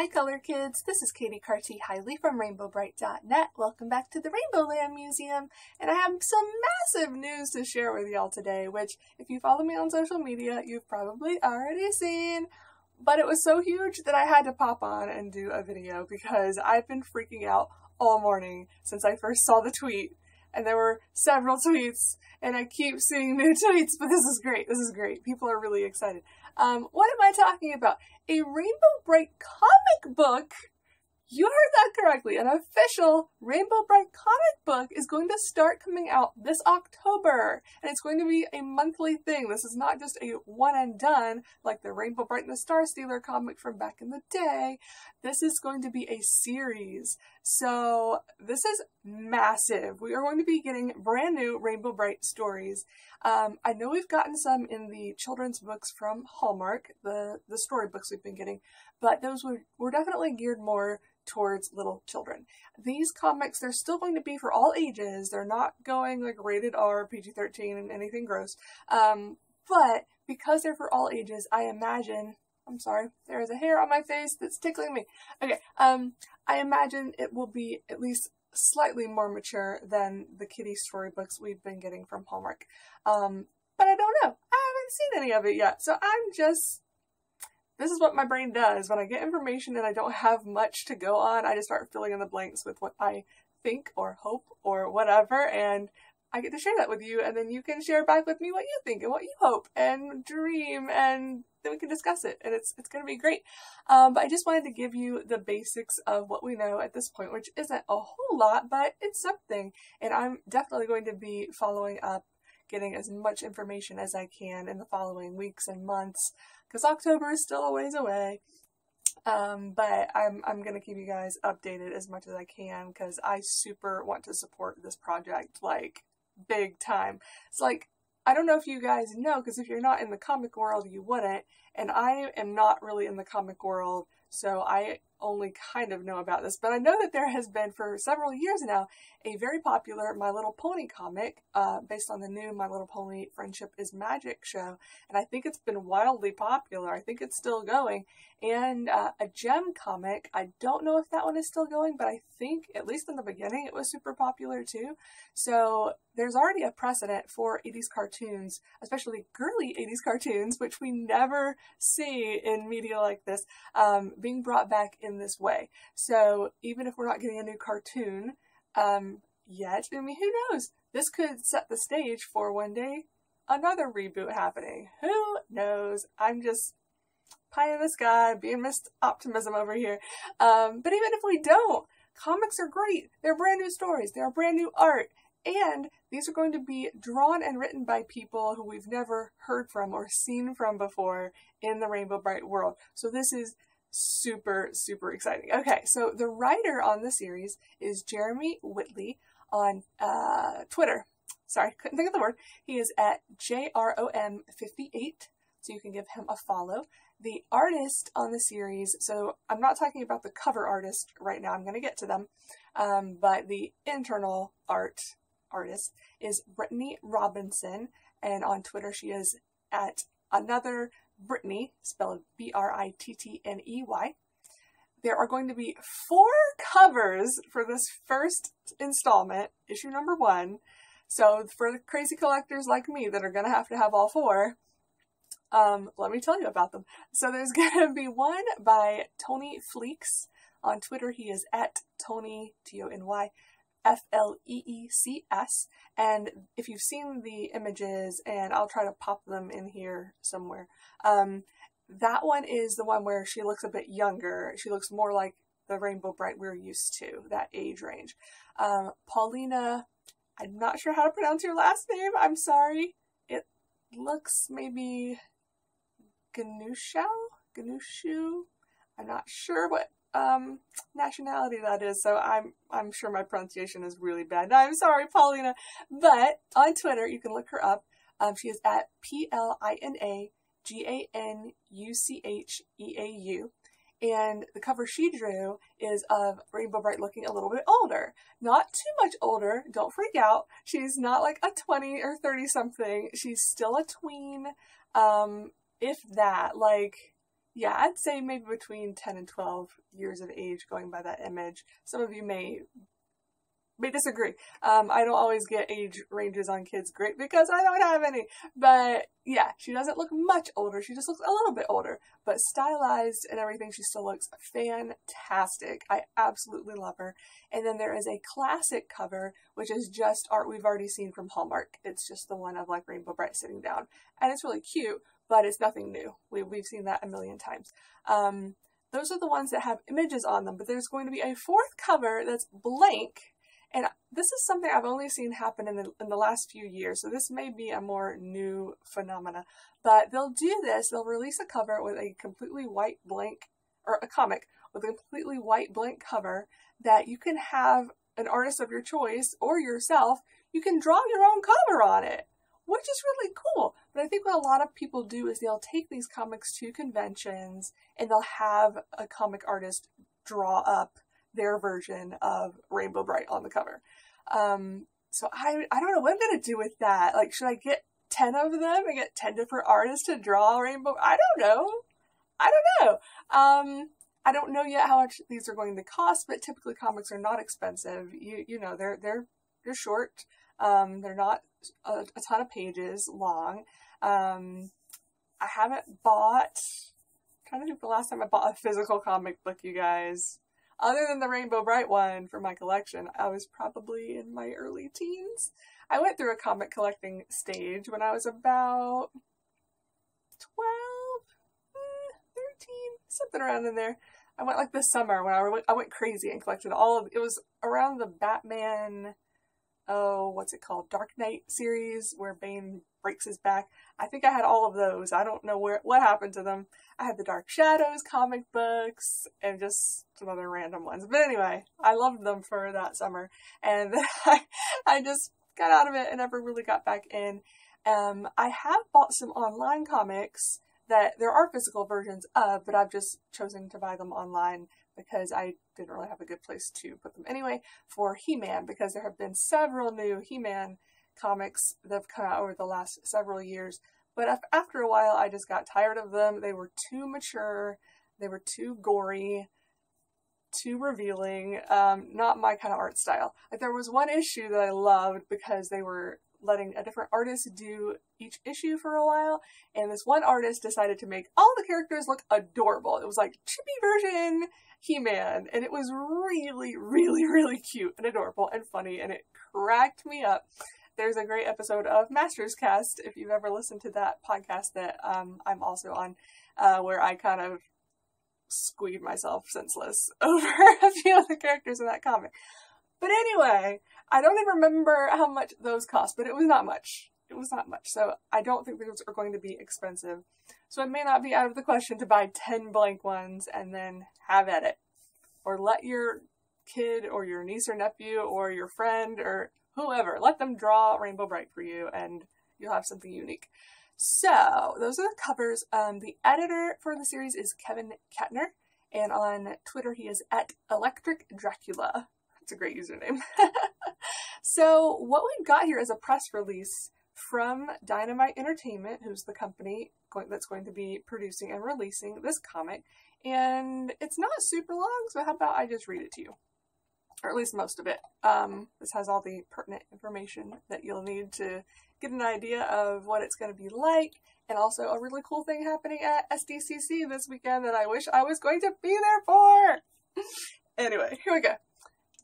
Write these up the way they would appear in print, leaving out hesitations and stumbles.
Hi color kids, this is Katie Carty-Hiley from RainbowBrite.net. Welcome back to the Rainbow Land Museum, and I have some massive news to share with y'all today, which if you follow me on social media, you've probably already seen, but it was so huge that I had to pop on and do a video because I've been freaking out all morning since I first saw the tweet, and there were several tweets, and I keep seeing new tweets, but this is great, people are really excited. What am I talking about? A Rainbow Brite comic book! You heard that correctly. An official Rainbow Brite comic book is going to start coming out this October. And it's going to be a monthly thing. This is not just a one and done like the Rainbow Brite and the Star Stealer comic from back in the day. This is going to be a series. So this is massive. We are going to be getting brand new Rainbow Brite stories. I know we've gotten some in the children's books from Hallmark, the storybooks we've been getting, but those were definitely geared more towards little children. These comics, they're still going to be for all ages. They're not going like rated R, PG-13 and anything gross. But because they're for all ages, I imagine, I'm sorry, there is a hair on my face that's tickling me. Okay, I imagine it will be at least slightly more mature than the kiddie storybooks we've been getting from Hallmark. But I don't know. I haven't seen any of it yet. So this is what my brain does. When I get information and I don't have much to go on, I just start filling in the blanks with what I think or hope or whatever, and I get to share that with you, and then you can share back with me what you think and what you hope and dream, and then we can discuss it, and it's going to be great. But I just wanted to give you the basics of what we know at this point, which isn't a whole lot, but it's something, and I'm definitely going to be following up, getting as much information as I can in the following weeks and months, because October is still a ways away. But I'm going to keep you guys updated as much as I can, because I super want to support this project, like, big time. It's like, I don't know if you guys know, because if you're not in the comic world, you wouldn't, and I am not really in the comic world, so I only kind of know about this, but I know that there has been for several years now a very popular My Little Pony comic based on the new My Little Pony Friendship is Magic show, and I think it's been wildly popular. I think it's still going, and a Gem comic, I don't know if that one is still going, but I think, at least in the beginning, it was super popular too. So there's already a precedent for 80s cartoons, especially girly 80s cartoons, which we never see in media like this, being brought back in this way. So even if we're not getting a new cartoon yet, I mean, who knows? This could set the stage for one day another reboot happening. Who knows? I'm just pie in the sky, being Miss Optimism over here. But even if we don't, comics are great. They're brand new stories. They're brand new art. And these are going to be drawn and written by people who we've never heard from or seen from before in the Rainbow Brite world. So this is super, super exciting. Okay, so the writer on the series is Jeremy Whitley on Twitter. Sorry, couldn't think of the word. He is at JROM58, so you can give him a follow. The artist on the series, so I'm not talking about the cover artist right now, I'm going to get to them, but the internal artist is Brittany Robinson, and on Twitter she is at another Brittany, spelled B-R-I-T-T-N-E-Y. There are going to be 4 covers for this first installment, issue number 1. So for the crazy collectors like me that are going to have all 4, let me tell you about them. So there's going to be one by Tony Fleecs. On Twitter he is at Tony, T-O-N-Y, F-L-E-E-C-S, and if you've seen the images, and I'll try to pop them in here somewhere, that one is the one where she looks a bit younger. She looks more like the Rainbow Brite we're used to, that age range. Paulina, I'm not sure how to pronounce your last name, I'm sorry. It looks maybe Ganucheau? I'm not sure what nationality that is, so I'm sure my pronunciation is really bad. I'm sorry, Paulina. But on Twitter, you can look her up. She is at PLINAGANUCHEAU. And the cover she drew is of Rainbow Brite looking a little bit older. Not too much older, don't freak out. She's not like a 20 or 30 something. She's still a tween. If that, like yeah, I'd say maybe between 10 and 12 years of age going by that image. Some of you may disagree. I don't always get age ranges on kids great because I don't have any. But yeah, she doesn't look much older. She just looks a little bit older. But stylized and everything, she still looks fantastic. I absolutely love her. And then there is a classic cover, which is just art we've already seen from Hallmark. It's just the one of like Rainbow Brite sitting down. And it's really cute, but it's nothing new. We've seen that a million times. Those are the ones that have images on them, but there's going to be a fourth cover that's blank. And this is something I've only seen happen in the last few years, so this may be a more new phenomena. But they'll do this, they'll release a cover with a completely white blank, or a comic with a completely white blank cover that you can have an artist of your choice, or yourself, you can draw your own cover on it, which is really cool. But I think what a lot of people do is they'll take these comics to conventions, and they'll have a comic artist draw up their version of Rainbow Brite on the cover. So I don't know what I'm going to do with that. Like, should I get 10 of them and get 10 different artists to draw Rainbow? I don't know. I don't know yet how much these are going to cost, but typically comics are not expensive. You know, they're short. They're not a ton of pages long. I haven't bought, I'm trying to think the last time I bought a physical comic book, you guys. Other than the Rainbow Brite one for my collection, I was probably in my early teens. I went through a comic collecting stage when I was about 12, 13, something around in there. I went like this summer when I went crazy and collected all of, it was around the Batman, what's it called? Dark Knight series where Bane breaks his back. I think I had all of those. I don't know what happened to them. I had the Dark Shadows comic books and just some other random ones. But anyway, I loved them for that summer. And then I just got out of it and never really got back in. I have bought some online comics that there are physical versions of, but I've just chosen to buy them online because I didn't really have a good place to put them anyway, for He-Man, because there have been several new He-Man comics that have come out over the last several years. But after a while, I just got tired of them. They were too mature. They were too gory, too revealing. Not my kind of art style. Like, there was one issue that I loved because they were letting a different artist do each issue for a while, and this one artist decided to make all the characters look adorable. It was like chibi version He-Man, and it was really, really, really cute and adorable and funny, and it cracked me up. There's a great episode of Masters Cast, if you've ever listened to that podcast that I'm also on, where I kind of squeed myself senseless over a few of the characters in that comic. But anyway, I don't even remember how much those cost, but it was not much. It was not much. So I don't think those are going to be expensive. So it may not be out of the question to buy 10 blank ones and then have at it. Or let your kid or your niece or nephew or your friend or whoever, let them draw Rainbow Brite for you and you'll have something unique. So those are the covers. The editor for the series is Ketner. And on Twitter he is @ElectricDracula. It's a great username. So what we've got here is a press release from Dynamite Entertainment, who's the company that's going to be producing and releasing this comic. And it's not super long, so how about I just read it to you? Or at least most of it. This has all the pertinent information that you'll need to get an idea of what it's going to be like. And also a really cool thing happening at SDCC this weekend that I wish I was going to be there for. Anyway, here we go.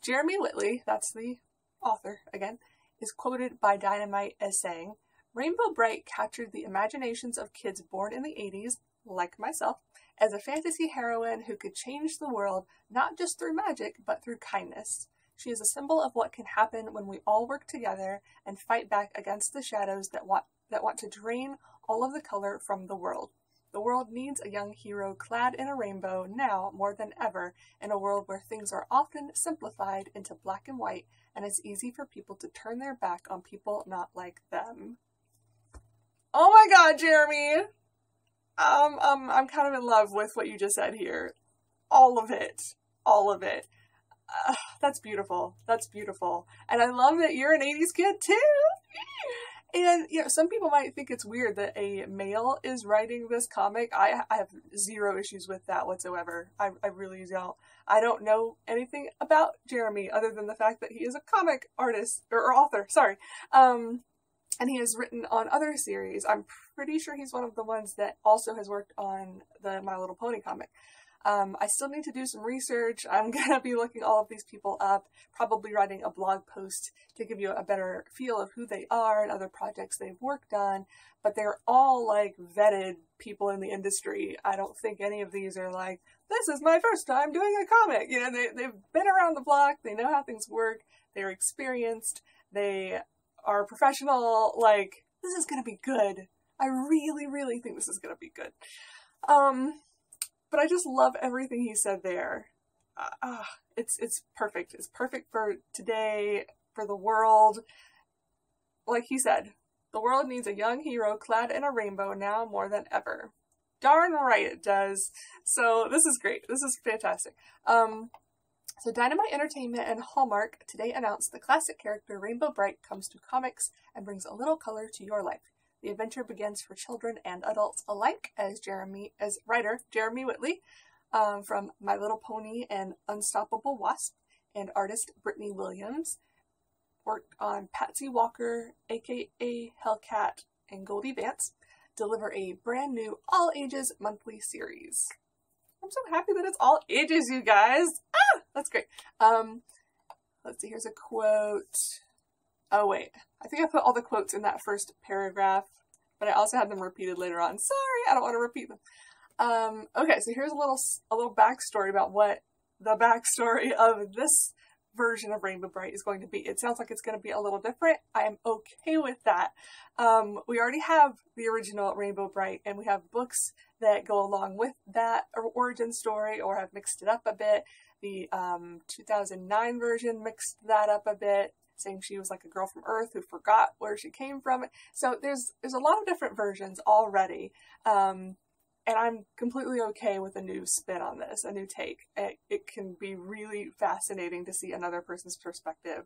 Jeremy Whitley, that's the author again, is quoted by Dynamite as saying, "Rainbow Brite captured the imaginations of kids born in the 80s, like myself, as a fantasy heroine who could change the world not just through magic, but through kindness. She is a symbol of what can happen when we all work together and fight back against the shadows that want to drain all of the color from the world. The world needs a young hero clad in a rainbow now more than ever, in a world where things are often simplified into black and white, and it's easy for people to turn their back on people not like them." Oh my god, Jeremy! I'm kind of in love with what you just said here. All of it. All of it. That's beautiful. That's beautiful. And I love that you're an 80s kid too! And, you know, some people might think it's weird that a male is writing this comic. I have zero issues with that whatsoever. I really don't. I don't know anything about Jeremy other than the fact that he is a comic artist, or author, sorry. And he has written on other series. I'm pretty sure he's one of the ones that also has worked on the My Little Pony comic. I still need to do some research. I'm going to be looking all of these people up, probably writing a blog post to give you a better feel of who they are and other projects they've worked on. But they're all like vetted people in the industry. I don't think any of these are like, this is my first time doing a comic. You know, they've been around the block. They know how things work. They're experienced. They are professional. Like, this is going to be good. I really, really think this is going to be good. But I just love everything he said there. It's perfect. It's perfect for today, for the world. Like he said, the world needs a young hero clad in a rainbow now more than ever. Darn right it does. So this is great. This is fantastic. So Dynamite Entertainment and Hallmark today announced the classic character Rainbow Brite comes to comics and brings a little color to your life. The adventure begins for children and adults alike as writer Jeremy Whitley from My Little Pony and Unstoppable Wasp, and artist Brittany Williams worked on Patsy Walker, aka Hellcat, and Goldie Vance, deliver a brand new all-ages monthly series. I'm so happy that it's all ages, you guys! Ah! That's great. Let's see, here's a quote. Oh wait, I think I put all the quotes in that first paragraph, but I also had them repeated later on. Sorry, I don't want to repeat them. Okay, so here's a little backstory about what the backstory of this version of Rainbow Brite is going to be. It sounds like it's going to be a little different. I am okay with that. We already have the original Rainbow Brite, and we have books that go along with that origin story or have mixed it up a bit. The 2009 version mixed that up a bit, saying she was like a girl from Earth who forgot where she came from. So there's a lot of different versions already. And I'm completely okay with a new spin on this, a new take. It can be really fascinating to see another person's perspective.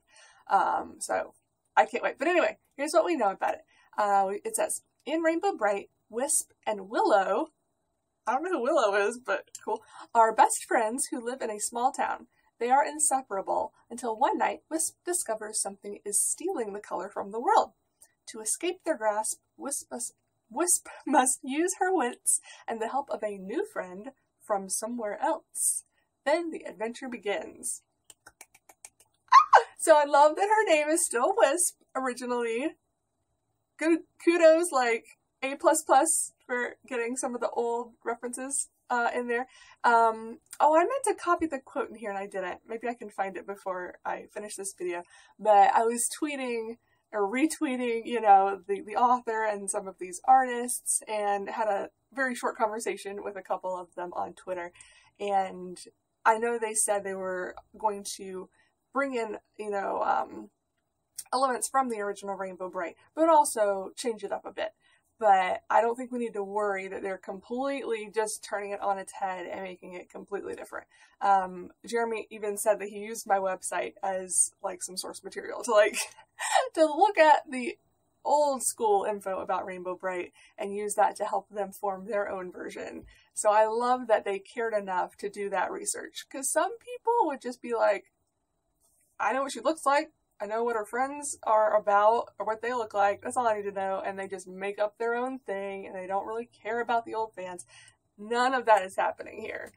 So I can't wait. But anyway, here's what we know about it. It says, in Rainbow Brite, Wisp and Willow, I don't know who Willow is, but cool, are best friends who live in a small town. They are inseparable until one night Wisp discovers something is stealing the color from the world. To escape their grasp, Wisp must use her wits and the help of a new friend from somewhere else. Then the adventure begins. So I love that her name is still Wisp originally. Good kudos, like A++ for getting some of the old references in there. Oh, I meant to copy the quote in here and I didn't. Maybe I can find it before I finish this video. But I was tweeting or retweeting, you know, the author and some of these artists, and had a very short conversation with a couple of them on Twitter. And I know they said they were going to bring in, you know, elements from the original Rainbow Brite, but also change it up a bit. But I don't think we need to worry that they're completely just turning it on its head and making it completely different. Jeremy even said that he used my website as like some source material to like to look at the old school info about Rainbow Brite and use that to help them form their own version. So I love that they cared enough to do that research, because some people would just be like, I know what she looks like, I know what her friends are about or what they look like, that's all I need to know, and they just make up their own thing and they don't really care about the old fans. None of that is happening here.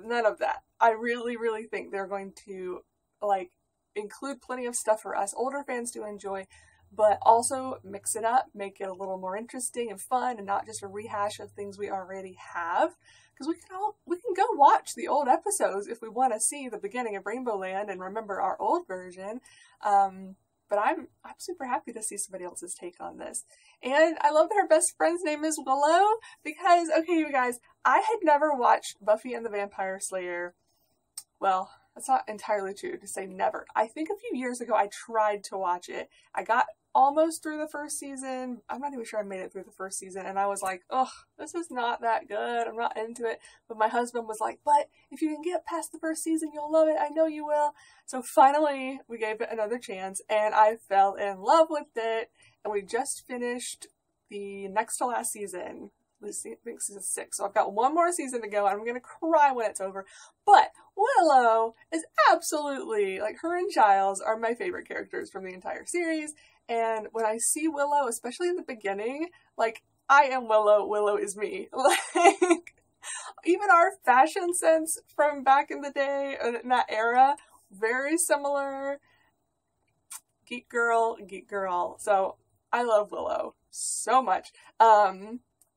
None of that. I really, really think they're going to like include plenty of stuff for us older fans to enjoy, but also mix it up, make it a little more interesting and fun and not just a rehash of things we already have. Because we can go watch the old episodes if we want to see the beginning of Rainbow Land and remember our old version. But I'm super happy to see somebody else's take on this. And I love that her best friend's name is Willow, because, okay, you guys, I had never watched Buffy and the Vampire Slayer. Well, that's not entirely true to say never. I think a few years ago I tried to watch it. I got almost through the first season. I'm not even sure I made it through the first season, and I was like, ugh, this is not that good. I'm not into it. But my husband was like, but if you can get past the first season, you'll love it. I know you will. So finally, we gave it another chance, and I fell in love with it. and we just finished the next to last season. I think season 6. So I've got one more season to go, and I'm gonna cry when it's over. But Willow is absolutely, like, her and Giles are my favorite characters from the entire series. And when I see Willow, especially in the beginning, like, I am Willow, Willow is me. Like, even our fashion sense from back in the day, in that era, very similar. Geek girl, geek girl. So I love Willow so much.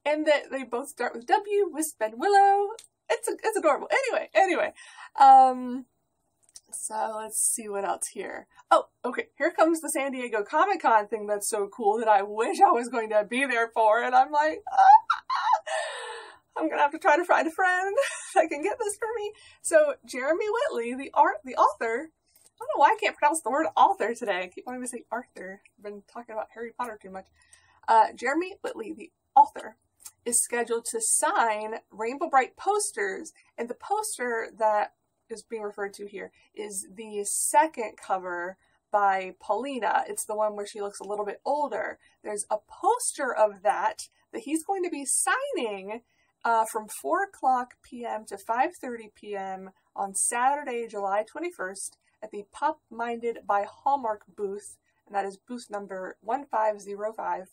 And that they both start with W, Wisp and Willow. It's adorable. Anyway. So let's see what else here. Oh, okay. Here comes the San Diego Comic-Con thing that's so cool that I wish I was going to be there for. And I'm like, I'm going to have to try to find a friend that can get this for me. So Jeremy Whitley, the author, I don't know why I can't pronounce the word author today. I keep wanting to say Arthur. I've been talking about Harry Potter too much. Jeremy Whitley, the author, is scheduled to sign Rainbow Brite posters. And the poster that is being referred to here is the second cover by Paulina. It's the one where she looks a little bit older. There's a poster of that he's going to be signing from 4 p.m. to 5:30 p.m. on Saturday, July 21st at the Pop Minded by Hallmark booth, and that is booth number 1505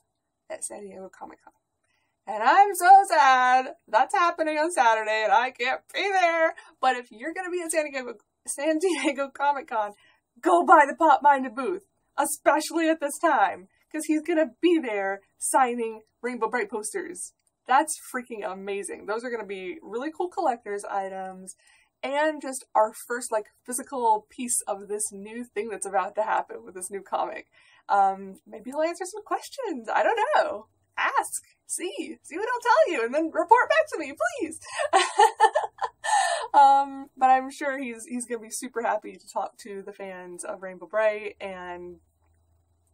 at San Diego Comic-Con. And I'm so sad that's happening on Saturday and I can't be there. But if you're going to be at San Diego Comic-Con, go by the Pop Minded booth, especially at this time, because he's going to be there signing Rainbow Brite posters. That's freaking amazing. Those are going to be really cool collector's items and just our first, like, physical piece of this new thing that's about to happen with this new comic. Maybe he'll answer some questions. I don't know. Ask. See what he'll tell you, and then report back to me, please. But I'm sure he's gonna be super happy to talk to the fans of Rainbow Brite, and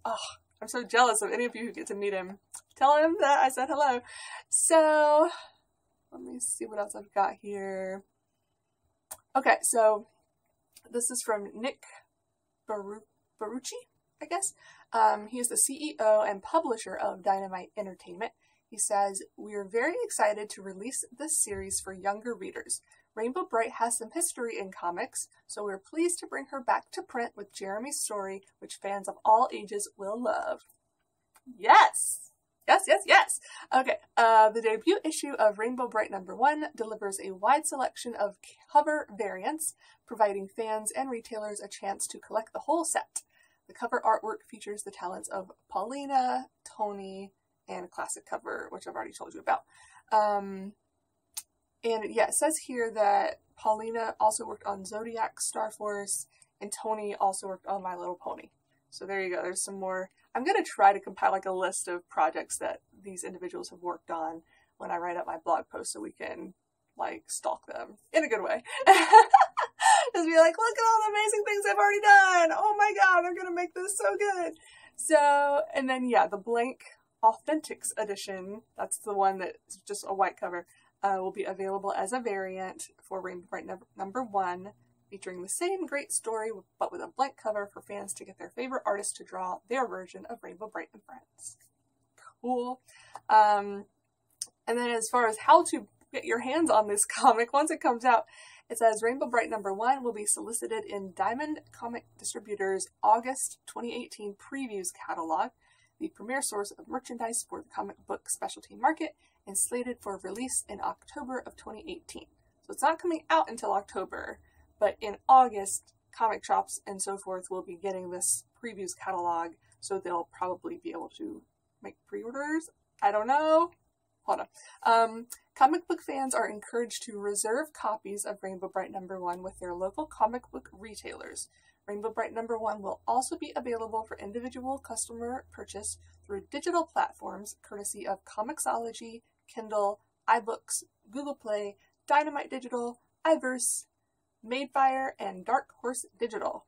I'm so jealous of any of you who get to meet him. Tell him that I said hello. So let me see what else I've got here. Okay, so this is from Nick Barucci, I guess. He is the CEO and publisher of Dynamite Entertainment. He says, "We are very excited to release this series for younger readers. Rainbow Brite has some history in comics, so we're pleased to bring her back to print with Jeremy's story, which fans of all ages will love." Yes! Yes! Okay, the debut issue of Rainbow Brite #1 delivers a wide selection of cover variants, providing fans and retailers a chance to collect the whole set. The cover artwork features the talents of Paulina, Tony, and a classic cover, which I've already told you about. And yeah, it says here that Paulina also worked on Zodiac, Star Force, and Tony also worked on My Little Pony. So there you go. There's some more. I'm going to try to compile like a list of projects that these individuals have worked on when I write up my blog post so we can like stalk them in a good way. Just be like, look at all the amazing things I've already done. Oh my god, they're going to make this so good. So, and then yeah, the blank Authentics edition, that's the one that's just a white cover, will be available as a variant for Rainbow Brite #1, featuring the same great story, but with a blank cover for fans to get their favorite artist to draw their version of Rainbow Brite and Friends. Cool. And then as far as how to get your hands on this comic, once it comes out, it says Rainbow Brite #1 will be solicited in Diamond Comic Distributors' August 2018 Previews catalog, the premier source of merchandise for the comic book specialty market, and slated for release in October of 2018. So it's not coming out until October, but in August, comic shops and so forth will be getting this previews catalog, so they'll probably be able to make pre-orders. I don't know. Hold on. Comic book fans are encouraged to reserve copies of Rainbow Brite #1 with their local comic book retailers. Rainbow Brite #1 will also be available for individual customer purchase through digital platforms courtesy of Comixology, Kindle, iBooks, Google Play, Dynamite Digital, iVerse, Madefire, and Dark Horse Digital.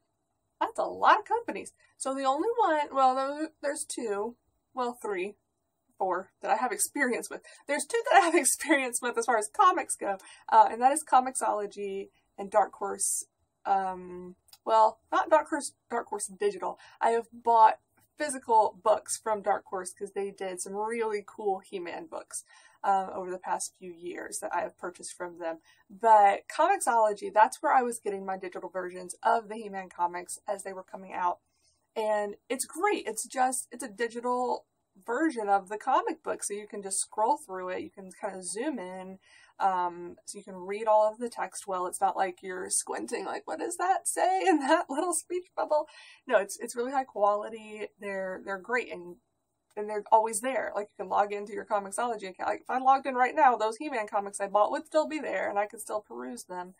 That's a lot of companies. So the only one, well, there's 2, well, 3, 4 that I have experience with. There's 2 that I have experience with as far as comics go, and that is Comixology and Dark Horse. Well, not Dark Horse Digital. I have bought physical books from Dark Horse because they did some really cool He-Man books over the past few years that I have purchased from them. But Comixology, that's where I was getting my digital versions of the He-Man comics as they were coming out. And it's great. It's a digital version of the comic book, so you can just scroll through it. You can kind of zoom in, so you can read all of the text well. It's not like you're squinting, like, what does that say in that little speech bubble? No, it's really high quality. They're great, and they're always there. Like, you can log into your Comixology account. Like, if I logged in right now, those He-Man comics I bought would still be there, and I could still peruse them.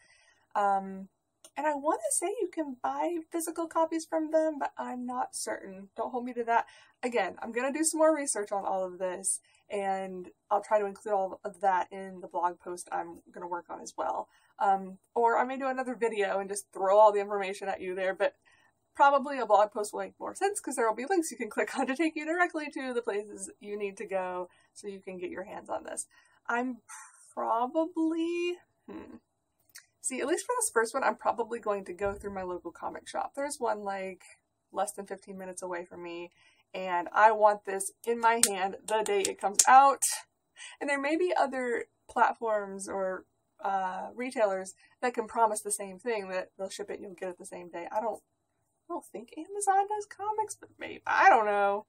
And I want to say you can buy physical copies from them, but I'm not certain. Don't hold me to that. Again, I'm going to do some more research on all of this, and I'll try to include all of that in the blog post I'm going to work on as well. Or I may do another video and just throw all the information at you there, but probably a blog post will make more sense because there will be links you can click on to take you directly to the places you need to go so you can get your hands on this. I'm probably... See, at least for this first one, I'm probably going to go through my local comic shop. There's one like less than 15 minutes away from me, and I want this in my hand the day it comes out. And there may be other platforms or retailers that can promise the same thing, that they'll ship it and you'll get it the same day. I don't think Amazon does comics, but maybe. I don't know.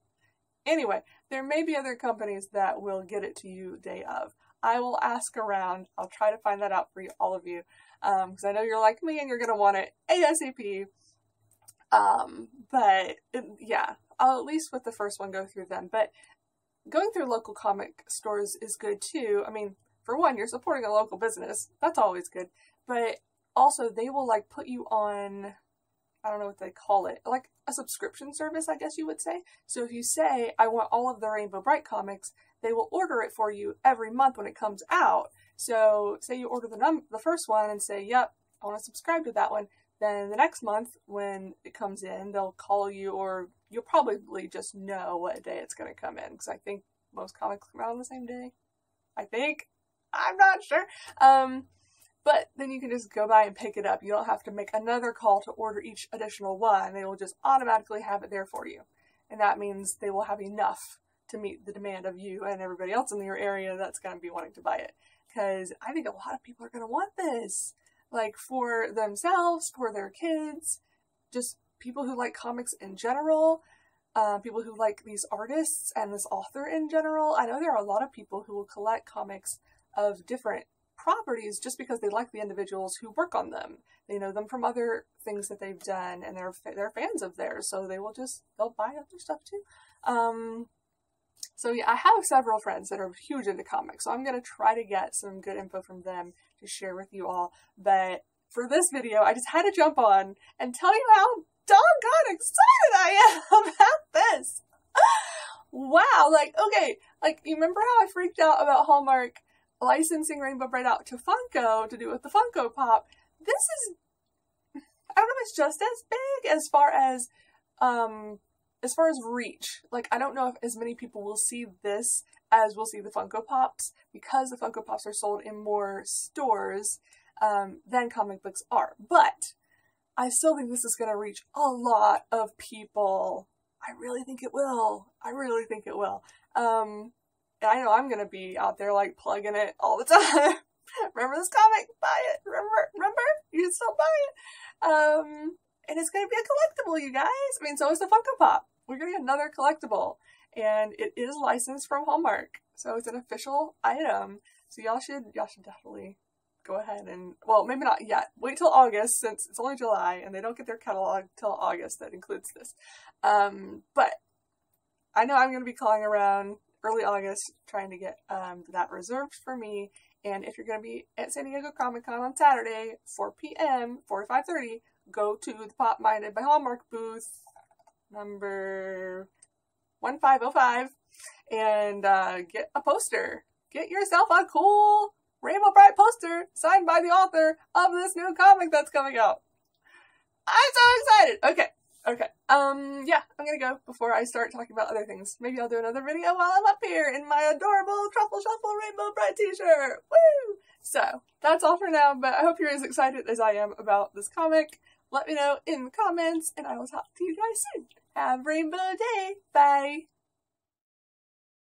Anyway, there may be other companies that will get it to you day of. I will ask around. I'll try to find that out for you, all of you. Because I know you're like me and you're going to want it ASAP. Yeah, I'll at least with the first one go through them. But going through local comic stores is good too. I mean, for one, you're supporting a local business. That's always good. But also they will like put you on, I don't know what they call it, like a subscription service, I guess you would say. So if you say, I want all of the Rainbow Brite comics, they will order it for you every month when it comes out. So say you order the first one and say, yep, I want to subscribe to that one. Then the next month when it comes in, they'll call you, or you'll probably just know what day it's going to come in. Because I think most comics come out on the same day. I think. I'm not sure. But then you can just go by and pick it up. You don't have to make another call to order each additional one. They will just automatically have it there for you. And that means they will have enough to meet the demand of you and everybody else in your area that's going to be wanting to buy it. Because I think a lot of people are going to want this. Like, for themselves, for their kids, just people who like comics in general, people who like these artists and this author in general. I know there are a lot of people who will collect comics of different properties just because they like the individuals who work on them. They know them from other things that they've done, and they're fans of theirs, so they'll buy other stuff too. So yeah, I have several friends that are huge into comics, so I'm going to try to get some good info from them to share with you all. But for this video, I just had to jump on and tell you how doggone excited I am about this. Wow, okay, you remember how I freaked out about Hallmark licensing Rainbow Brite out to Funko to do with the Funko Pop? This is, I don't know if it's just as big as far as reach. Like, I don't know if as many people will see this as will see the Funko Pops, because the Funko Pops are sold in more stores than comic books are. But I still think this is going to reach a lot of people. I really think it will. I really think it will. And I know I'm going to be out there, like, plugging it all the time. Remember this comic? Buy it. Remember? You can still buy it. And it's going to be a collectible, you guys. I mean, so is the Funko Pop. We're getting another collectible. And it is licensed from Hallmark. So it's an official item. So y'all should definitely go ahead and, well, maybe not yet. Wait till August, since it's only July, and they don't get their catalog till August that includes this. But I know I'm going to be calling around early August trying to get that reserved for me. And if you're going to be at San Diego Comic Con on Saturday, 4 p.m., 4 to 5:30, go to the Pop Minded by Hallmark booth, number 1505, and get a poster. Get yourself a cool Rainbow Brite poster signed by the author of this new comic that's coming out. I'm so excited! Okay. Yeah, I'm gonna go before I start talking about other things. Maybe I'll do another video while I'm up here in my adorable Truffle Shuffle Rainbow Brite t-shirt. Woo! So, that's all for now, but I hope you're as excited as I am about this comic. Let me know in the comments, and I will talk to you guys soon. Have a rainbow day. Bye.